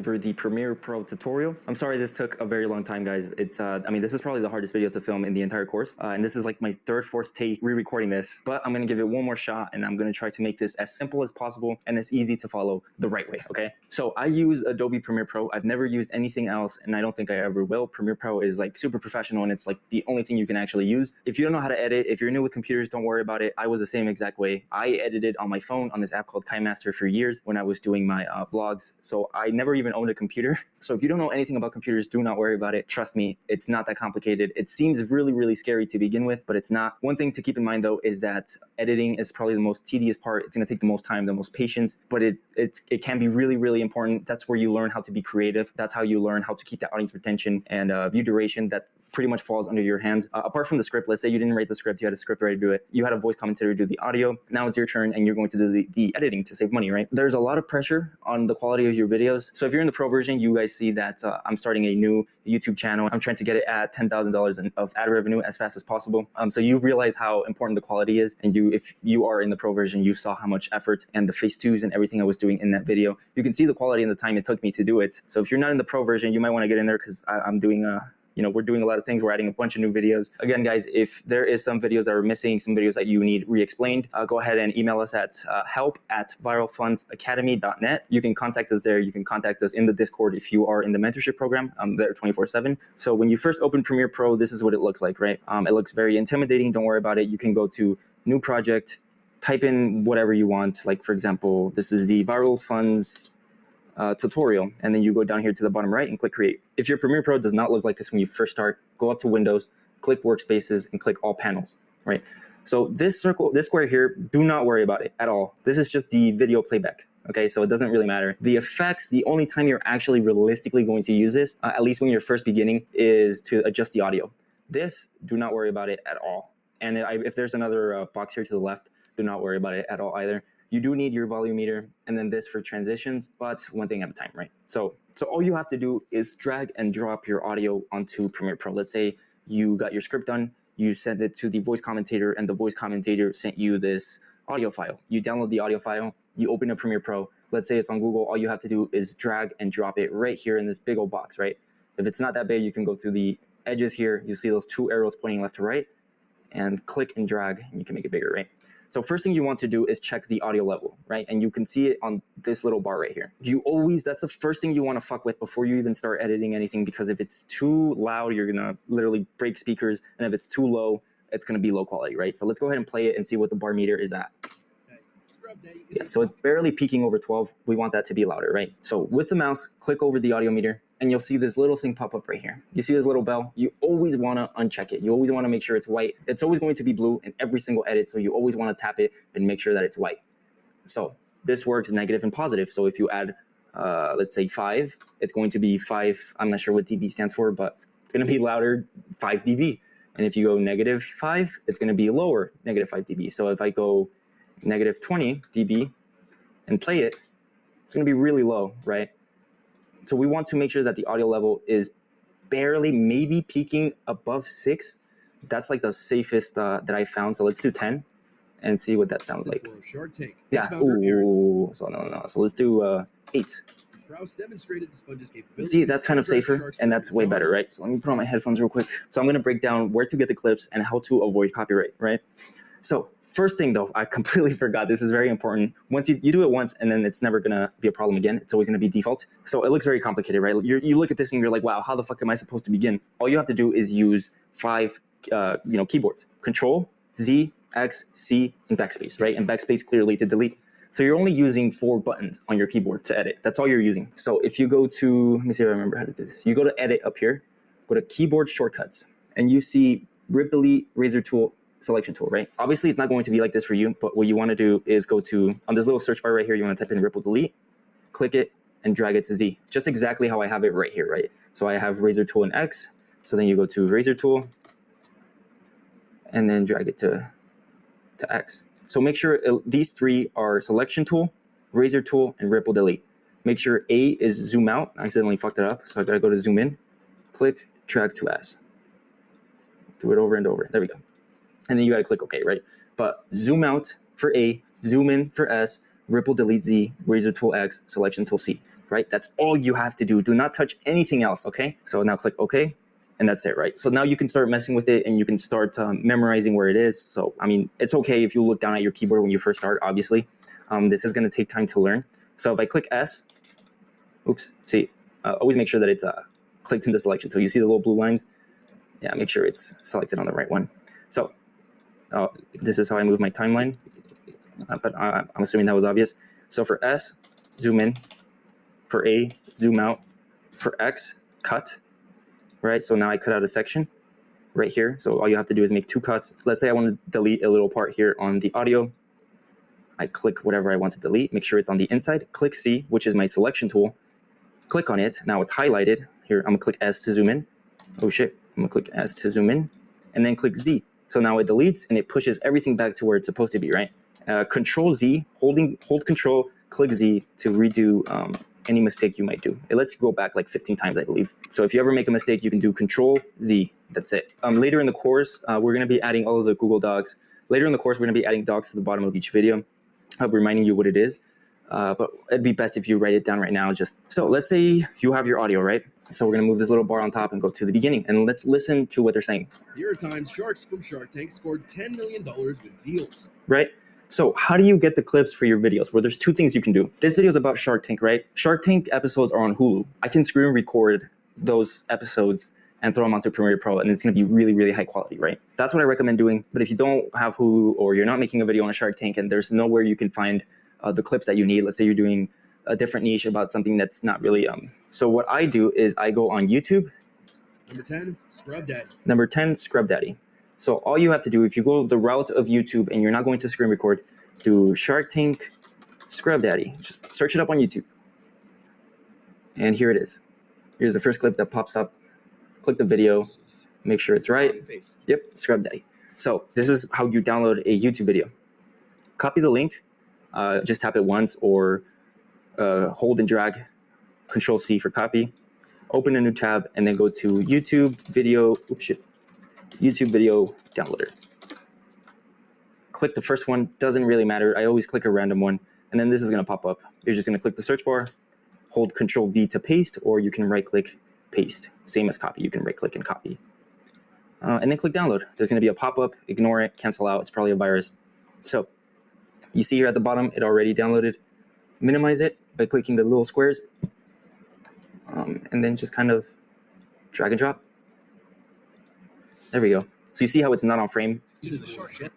over the Premiere Pro tutorial. I'm sorry this took a very long time, guys. It's, this is probably the hardest video to film in the entire course. And this is like my third, fourth take re-recording this, but I'm gonna give it one more shot and I'm gonna try to make this as simple as possible and as easy to follow the right way, okay? So I use Adobe Premiere Pro. I've never used anything else and I don't think I ever will. Premiere Pro is like super professional and it's like the only thing you can actually use. If you don't know how to edit, if you're new with computers, don't worry about it. I was the same exact way. I edited on my phone on this app called KineMaster for years when I was doing my vlogs. So I never even owned a computer. So if you don't know anything about computers, do not worry about it. Trust me, it's not that complicated. It seems really, really scary to begin with, but it's not. One thing to keep in mind though is that editing is probably the most tedious part. It's gonna take the most time, the most patience, but it can be really, really important. That's where you learn how to be creative. That's how you learn how to keep the audience retention and view duration. That pretty much falls under your hands. Apart from the script, let's say you didn't write the script, you had a script ready to do it. You had a voice commentator do the audio. Now it's your turn and you're going to do the editing to save money, right? There's a lot of pressure on the quality of your videos. So if you're in the pro version, you guys see that I'm starting a new YouTube channel. I'm trying to get it at $10,000 of ad revenue as fast as possible. So you realize how important the quality is. And if you are in the pro version, you saw how much effort and the phase twos and everything I was doing in that video. You can see the quality and the time it took me to do it. So if you're not in the pro version, you might want to get in there because I'm doing we're doing a lot of things. We're adding a bunch of new videos. Again, guys, if there is some videos that are missing, some videos that you need re-explained, go ahead and email us at help@viralfundsacademy.net. You can contact us there. You can contact us in the Discord if you are in the mentorship program. I'm there 24/7. So when you first open Premiere Pro, this is what it looks like, right? It looks very intimidating. Don't worry about it. You can go to new project, type in whatever you want. Like, for example, this is the Viral Funds tutorial, and then you go down here to the bottom right and click create. If your Premiere Pro does not look like this when you first start, go up to Windows, click workspaces and click all panels, right? So this square here, do not worry about it at all. This is just the video playback. Okay, so it doesn't really matter. The effects, the only time you're actually realistically going to use this, at least when you're first beginning, is to adjust the audio. This, do not worry about it at all. And if there's another box here to the left, do not worry about it at all either. You do need your volume meter and then this for transitions, but one thing at a time, right? So all you have to do is drag and drop your audio onto Premiere Pro. Let's say you got your script done, you send it to the voice commentator and the voice commentator sent you this audio file. You download the audio file, you open up Premiere Pro. Let's say it's on Google. All you have to do is drag and drop it right here in this big old box, right? If it's not that big, you can go through the edges here. You see those two arrows pointing left to right and click and drag and you can make it bigger, right? So first thing you want to do is check the audio level, right? And you can see it on this little bar right here. That's the first thing you want to fuck with before you even start editing anything, because if it's too loud, you're gonna literally break speakers. And if it's too low, it's gonna be low quality, right? So let's go ahead and play it and see what the bar meter is at. Yeah, so it's barely peaking over 12. We want that to be louder, right? So with the mouse, click over the audio meter and you'll see this little thing pop up right here. You see this little bell? You always want to uncheck it. You always want to make sure it's white. It's always going to be blue in every single edit. So you always want to tap it and make sure that it's white. So this works negative and positive. So if you add, let's say 5, it's going to be 5. I'm not sure what dB stands for, but it's going to be louder, 5 dB. And if you go negative 5, it's going to be lower, negative 5 dB. So if I go negative 20 dB and play it, it's going to be really low, right? So we want to make sure that the audio level is barely, maybe peaking above 6. That's like the safest that I found. So let's do 10 and see what that sounds like. Short take. Yeah. Ooh. So no. So let's do 8. Kraus demonstrated the sponge's capabilities. See, that's kind of safer and that's way better, right? So let me put on my headphones real quick. So I'm going to break down where to get the clips and how to avoid copyright, right? So first thing though, I completely forgot. This is very important. Once you do it once and then it's never going to be a problem again. It's always going to be default. So it looks very complicated, right? You look at this and you're like, wow, how the fuck am I supposed to begin? All you have to do is use 5 keyboards. Control, Z, X, C, and backspace, right? And backspace clearly to delete. So you're only using 4 buttons on your keyboard to edit. That's all you're using. So if you go to, let me see if I remember how to do this. You go to edit up here, go to keyboard shortcuts, and you see rip, delete, razor tool, selection tool, right? Obviously, it's not going to be like this for you, but what you want to do is go to, on this little search bar right here, you want to type in ripple delete, click it, and drag it to Z. Just exactly how I have it right here, right? So I have razor tool and X, so then you go to razor tool, and then drag it to X. So make sure these 3 are selection tool, razor tool, and ripple delete. Make sure A is zoom out. I accidentally fucked it up, so I gotta go to zoom in, click, drag to S. Do it over and over, there we go. And then you gotta click OK, right? But zoom out for A, zoom in for S, ripple delete Z, razor tool X, selection tool C. right? That's all you have to do. Do not touch anything else, okay? So now click OK, and that's it, right? So now you can start messing with it and you can start memorizing where it is. So, I mean, it's okay if you look down at your keyboard when you first start, obviously. This is going to take time to learn. So if I click S, always make sure that it's clicked into selection. So you see the little blue lines? Yeah, make sure it's selected on the right one. So this is how I move my timeline, but I'm assuming that was obvious. So for S, zoom in. For A, zoom out. For X, cut, right? So now I cut out a section right here. So all you have to do is make 2 cuts. Let's say I want to delete a little part here on the audio. I click whatever I want to delete, make sure it's on the inside, click C, which is my selection tool. Click on it, now it's highlighted. Here, I'm gonna click S to zoom in. Oh shit, I'm gonna click S to zoom in, and then click Z. So now it deletes and it pushes everything back to where it's supposed to be, right? Control Z, hold Control, click Z to redo any mistake you might do. It lets you go back like 15 times, I believe. So if you ever make a mistake, you can do Control Z. That's it. Later in the course, we're going to be adding all of the Google Docs. Later in the course, we're going to be adding docs to the bottom of each video, reminding you what it is. But it'd be best if you write it down right now. So let's say you have your audio, right? So we're going to move this little bar on top and go to the beginning. And let's listen to what they're saying. Here are times sharks from Shark Tank scored $10 million with deals. Right? So how do you get the clips for your videos? Well, there's 2 things you can do. This video is about Shark Tank, right? Shark Tank episodes are on Hulu. I can screen record those episodes and throw them onto Premiere Pro, and it's going to be really, really high quality, right? That's what I recommend doing. But if you don't have Hulu or you're not making a video on Shark Tank and there's nowhere you can find the clips that you need, let's say you're doing a different niche about something that's not really... So what I do is I go on YouTube. Number 10, Scrub Daddy. Number 10, Scrub Daddy. So all you have to do, if you go the route of YouTube and you're not going to screen record, do Shark Tank Scrub Daddy. Just search it up on YouTube. And here it is. Here's the first clip that pops up. Click the video, make sure it's right. Yep, Scrub Daddy. So this is how you download a YouTube video. Copy the link, just tap it once, or hold and drag, Control C for copy. Open a new tab and then go to YouTube video, YouTube video downloader. Click the first one, doesn't really matter. I always click a random one, and then this is gonna pop up. You're just gonna click the search bar, hold Control V to paste, or you can right click, paste. Same as copy, you can right click and copy. And then click download. There's gonna be a pop-up, ignore it, cancel out, it's probably a virus. So, you see here at the bottom, it already downloaded. Minimize it by clicking the little squares, and then just kind of drag and drop. There we go. So you see how it's not on frame?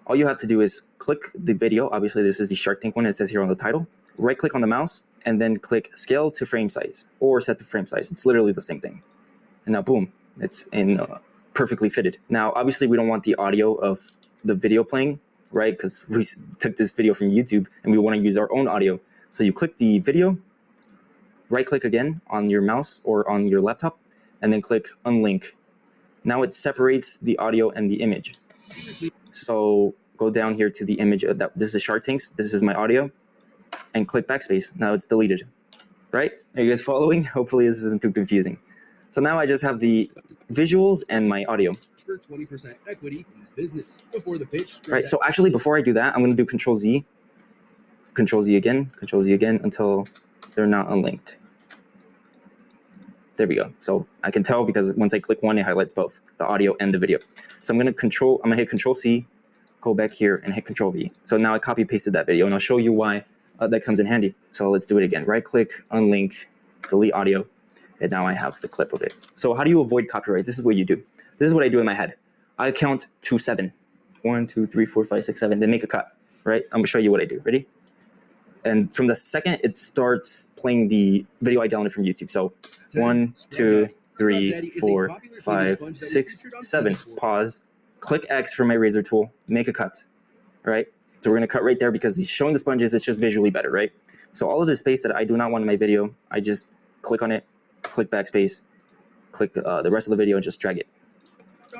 All you have to do is click the video. Obviously, this is the Shark Tank one. It says here on the title. Right click on the mouse and then click scale to frame size or set the frame size. It's literally the same thing. And now, boom, it's in perfectly fitted. Now, obviously, we don't want the audio of the video playing, right? Because we took this video from YouTube and we want to use our own audio. So you click the video, right click again on your mouse or on your laptop, and then click unlink. Now it separates the audio and the image. So go down here to the image of that. This is Shark Tanks. This is my audio, and click backspace. Now it's deleted. Right? Are you guys following? Hopefully this isn't too confusing. So now I just have the visuals and my audio. For 20% equity in business before the pitch. Right. So actually, before I do that, I'm going to do Control Z again until they're not unlinked. There we go. So I can tell because once I click one, it highlights both the audio and the video. So I'm going to hit Control C, go back here and hit Control V. So now I copy pasted that video and I'll show you why that comes in handy. So let's do it again. Right click, unlink, delete audio. And now I have the clip of it. So how do you avoid copyrights? This is what you do. This is what I do in my head. I count to 7. 1, 2, 3, 4, 5, 6, 7. Then make a cut, right? I'm going to show you what I do. Ready? And from the second it starts playing the video I downloaded from YouTube. So 1, 2, 3, 4, 5, 6, 7. Pause. Click X for my razor tool. Make a cut. Right? So we're going to cut right there because he's showing the sponges. It's just visually better, right? So all of the space that I do not want in my video, I just click on it, click backspace, click the rest of the video, and just drag it.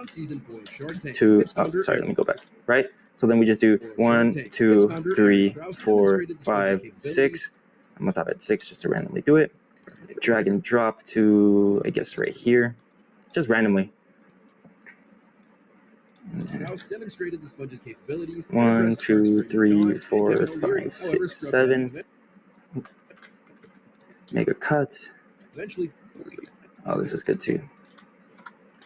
Sorry, let me go back. Right? So then we just do 1, 2, 3, 4, 5, 6. I must have it 6 just to randomly do it. Drag and drop to, I guess, right here. Just randomly. House demonstrated the sponge's capabilities. 1, 2, 3, 4, 5, 6, 7. Make a cut. Eventually, Oh, this is good too.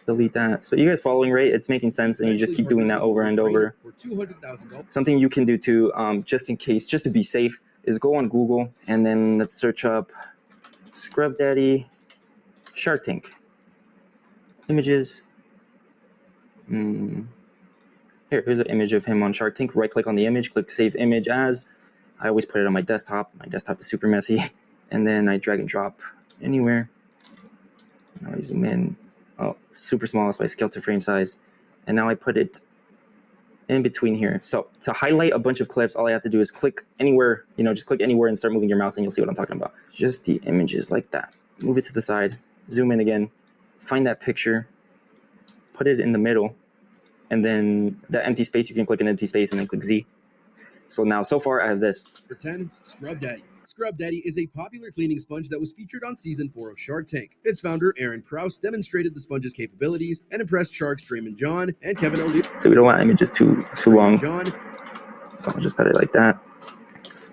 Delete that. So you guys following, right? It's making sense, and you just keep doing that over and over. For $200,000. Something you can do too, just in case, just to be safe, is go on Google and then let's search up Scrub Daddy Shark Tank images. Here's an image of him on Shark Tank. Right click on the image, click Save Image As. I always put it on my desktop. My desktop is super messy. And then I drag and drop anywhere. Now I zoom in. Oh, super small, so I scale to frame size. And now I put it in between here. So to highlight a bunch of clips, all I have to do is click anywhere, just click anywhere and start moving your mouse and you'll see what I'm talking about. Just the images like that. Move it to the side, zoom in again, find that picture, put it in the middle, and then that empty space, you can click an empty space and then click Z. So now, so far, I have this. For 10, Scrub Daddy. Scrub Daddy is a popular cleaning sponge that was featured on Season 4 of Shark Tank. Its founder, Aaron Krause, demonstrated the sponge's capabilities and impressed sharks Draymond John and Kevin O'Leary. So we don't want images too long. John So I'll just cut it like that.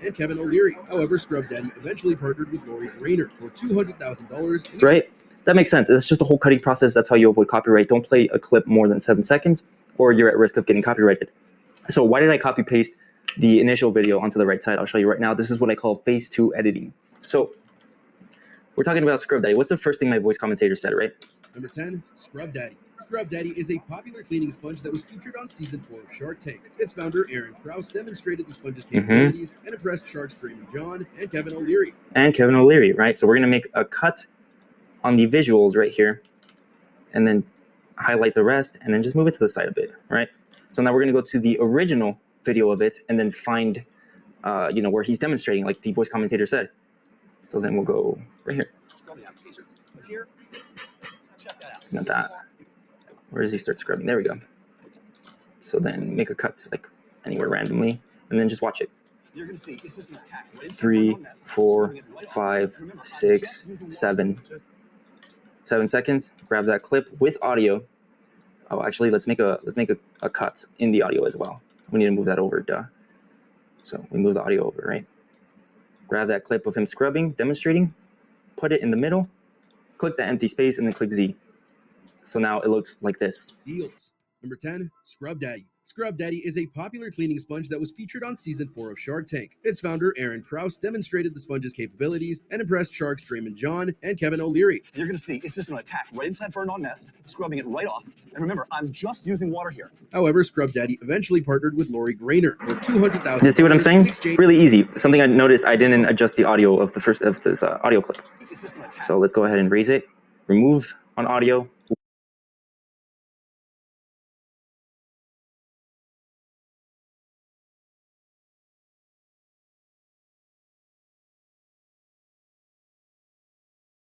and Kevin O'Leary. However, Scrub Daddy eventually partnered with Lori Grainer for $200,000. Right? That makes sense. It's just a whole cutting process. That's how you avoid copyright. Don't play a clip more than 7 seconds or you're at risk of getting copyrighted. So why did I copy paste the initial video onto the right side? I'll show you right now. This is what I call phase 2 editing. So we're talking about Scrub Daddy. What's the first thing my voice commentator said, right? Number 10, Scrub Daddy. Scrub Daddy is a popular cleaning sponge that was featured on Season 4 of Shark Tank. Its founder, Aaron Krause, demonstrated the sponge's capabilities and impressed sharks Draymond John and Kevin O'Leary. And Kevin O'Leary, right? So we're going to make a cut on the visuals right here and then highlight the rest and then just move it to the side a bit, right? So now we're going to go to the original video of it and then find, where he's demonstrating, like the voice commentator said. So then we'll go right here. Not that. Where does he start scrubbing? There we go. So then make a cut like anywhere randomly and then just watch it. 3, 4, 5, 6, 7. 7 seconds. Grab that clip with audio. Oh, actually, let's make a cut in the audio as well. We need to move that over, duh. So we move the audio over, right? Grab that clip of him scrubbing, demonstrating, put it in the middle, click the empty space, and then click Z. So now it looks like this. Deals. Number 10, Scrub Daddy. Scrub Daddy is a popular cleaning sponge that was featured on Season 4 of Shark Tank. Its founder, Aaron Krause, demonstrated the sponge's capabilities and impressed sharks Draymond John and Kevin O'Leary. You're going to see it's just going to attack right into that burn-on mess, scrubbing it right off. And remember, I'm just using water here. However, Scrub Daddy eventually partnered with Lori Grainer for $200,000. Do you see what I'm saying? Really easy. Something I noticed, I didn't adjust the audio of this audio clip. So let's go ahead and raise it, remove on audio,